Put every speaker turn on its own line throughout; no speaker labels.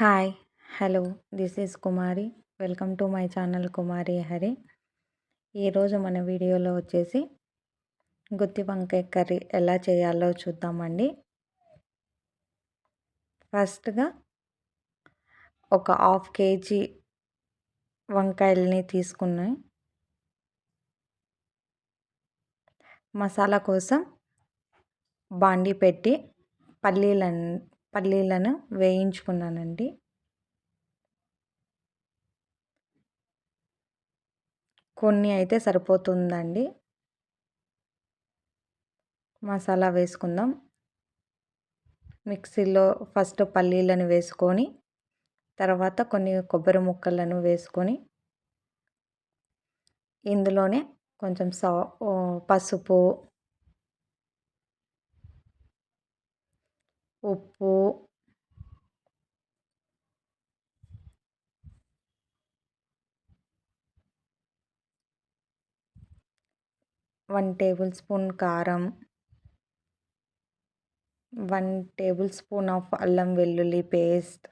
Hi hello this is Kumari. Welcome to my channel Kumari Hari. ఈరోజు మన వీడియోలో వచ్చేసి గుత్తి వంకాయ కర్రీ ఎలా చేయాలో చూద్దామండి. ఫస్ట్గా ఒక హాఫ్ కేజీ వంకాయల్ని తీసుకుని మసాలా కోసం బాండి పెట్టి పల్లీలను వేయించుకున్నానండి. కొన్ని అయితే సరిపోతుందండి. మసాలా వేసుకుందాం. మిక్సీలో ఫస్ట్ పల్లీలను వేసుకొని తర్వాత కొన్ని కొబ్బరి ముక్కలను వేసుకొని ఇందులోనే కొంచెం పసుపు, ఉప్పు, 1 టేబుల్ స్పూన్ కారం, 1 టేబుల్ స్పూన్ ఆఫ్ అల్లం వెల్లుల్లి పేస్ట్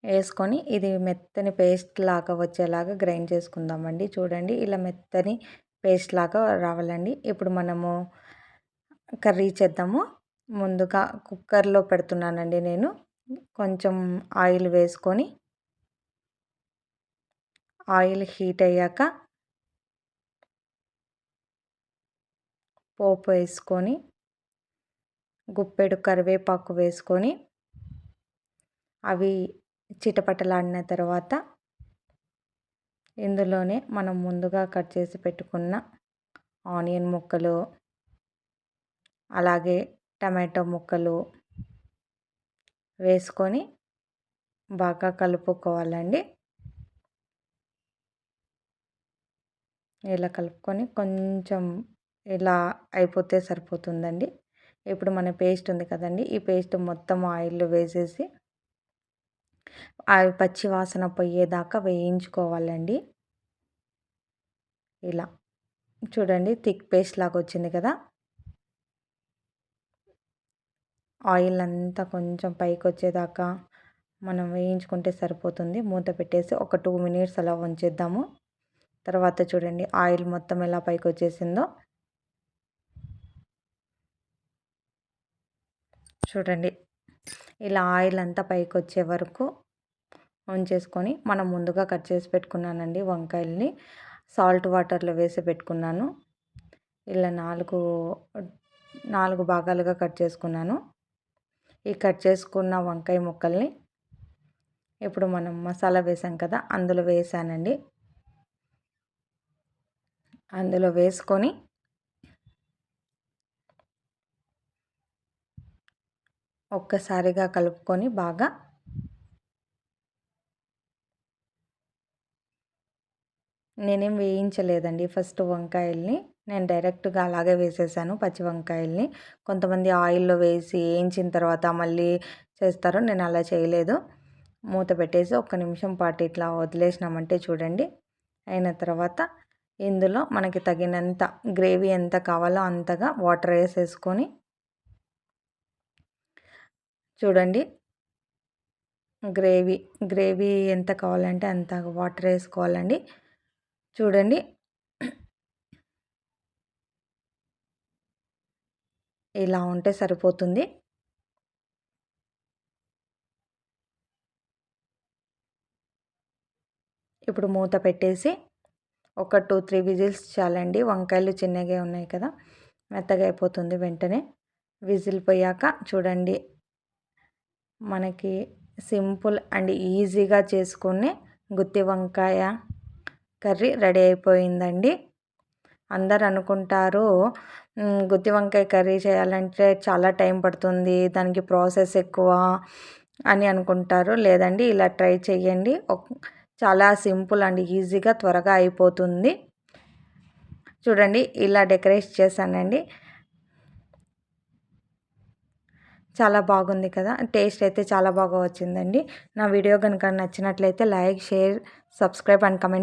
వేసుకొని ఇది మెత్తని పేస్ట్ లాగా వచ్చేలాగా గ్రైండ్ చేసుకుందామండి. చూడండి, ఇలా మెత్తని పేస్ట్ లాగా రావాలండి. ఇప్పుడు మనము కర్రీ చేద్దాము. ముందుగా కుక్కర్లో పెడుతున్నానండి నేను. కొంచెం ఆయిల్ వేసుకొని ఆయిల్ హీట్ అయ్యాక పోపు వేసుకొని గుప్పెడు కరివేపాకు వేసుకొని అవి చిటపటలాడిన తర్వాత ఇందులోనే మనం ముందుగా కట్ చేసి పెట్టుకున్న ఆనియన్ ముక్కలు, అలాగే టమాటో ముక్కలు వేసుకొని బాగా కలుపుకోవాలండి. ఇలా కలుపుకొని కొంచెం ఇలా అయిపోతే సరిపోతుందండి. ఇప్పుడు మన పేస్ట్ ఉంది కదండి, ఈ పేస్ట్ మొత్తం ఆయిల్లో వేసేసి అవి పచ్చి వాసన పోయేదాకా వేయించుకోవాలండి. ఇలా చూడండి, థిక్ పేస్ట్ లాగా వచ్చింది కదా. ఆయిల్ అంతా కొంచెం పైకి వచ్చేదాకా మనం వేయించుకుంటే సరిపోతుంది. మూత పెట్టేసి ఒక 2 మినిట్స్ అలా ఉంచేద్దాము. తర్వాత చూడండి, ఆయిల్ మొత్తం ఎలా పైకి వచ్చేసిందో చూడండి. ఇలా ఆయిల్ అంతా పైకి వచ్చే వరకు ఉంచేసుకొని మనం ముందుగా కట్ చేసి పెట్టుకున్నానండి వంకాయల్ని సాల్ట్ వాటర్లో వేసి పెట్టుకున్నాను. ఇలా 4 భాగాలుగా కట్ చేసుకున్నాను. ఈ కట్ చేసుకున్న వంకాయ ముక్కల్ని ఇప్పుడు మనం మసాలా వేసాం కదా, అందులో వేసానండి. అందులో వేసుకొని ఒక్కసారిగా కలుపుకొని బాగా నేనేం వేయించలేదండి. ఫస్ట్ వంకాయల్ని నేను డైరెక్ట్గా అలాగే వేసేసాను, పచ్చి వంకాయల్ని. కొంతమంది ఆయిల్లో వేసి వేయించిన తర్వాత మళ్ళీ చేస్తారు, నేను అలా చేయలేదు. మూత పెట్టేసి 1 నిమిషం పాటు ఇట్లా వదిలేసినామంటే చూడండి, అయిన తర్వాత ఇందులో మనకి తగినంత గ్రేవీ ఎంత కావాలో అంతగా వాటర్ వేసేసుకొని చూడండి, గ్రేవీ ఎంత కావాలంటే అంత వాటర్ వేసుకోవాలండి. చూడండి, ఇలా ఉంటే సరిపోతుంది. ఇప్పుడు మూత పెట్టేసి ఒక 2-3 విజిల్స్ చాలండి. వంకాయలు చిన్నగా ఉన్నాయి కదా, మెత్తగా అయిపోతుంది వెంటనే. విజిల్ పోయాక చూడండి, మనకి సింపుల్ అండ్ ఈజీగా చేసుకునే గుత్తి వంకాయ కర్రీ రెడీ అయిపోయిందండి. అందరు అనుకుంటారు గుత్తి వంకాయ కర్రీ చేయాలంటే చాలా టైం పడుతుంది, దానికి ప్రాసెస్ ఎక్కువ అని అనుకుంటారు. లేదండి, ఇలా ట్రై చేయండి. చాలా సింపుల్ అండ్ ఈజీగా త్వరగా అయిపోతుంది. చూడండి, ఇలా డెకరేట్ చేశానండి. చాలా బాగుంది కదా, టేస్ట్ అయితే చాలా బాగా వచ్చిందండి. నా వీడియో కనుక నచ్చినట్లయితే like, share, subscribe and comment